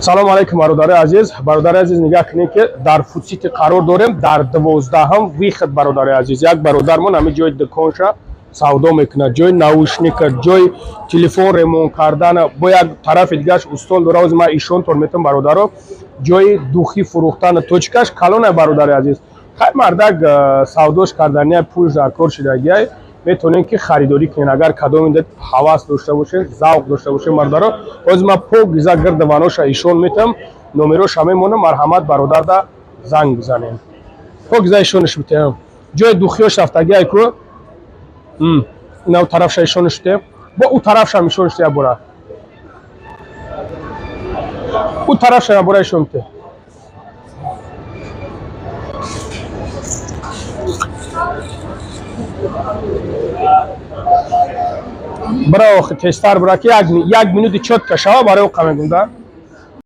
салом алейкум бародари азиз нигоҳ кунед ки дар фудсити қарор дорем дар 12-ум виход. бародари азиз, як бародармон ҳами ҷои дуконша савдо мекунад, ҷои наушника, ҷои телефон ремонт кардан, бо як тарафи дигараш устол дора. ҳозир ман ишонтон метавонам бародаро, ҷои духи фурӯхтани точкаш калоне. бародари азиз, хай мардак савдош кардани пул дар кор шудагиай метавонем ки харидорӣ кунем. агар кадоме дед ҳавас дошта бошед, завқ дошта бошед мардаро, ҳозир ман покиза гирди ваноша ишон метавам, номероша мемонам. марҳамат бародарда занг бизанем, покиза ишониш битем. ҷои духиёш рафтагиай ку нав тарафша ишониш битем, бо у тарафша ишониш як бора, у тарафша як бора ишон битем. برای تستر برای که یک مینوت چوت کشاو برای او کمی گونده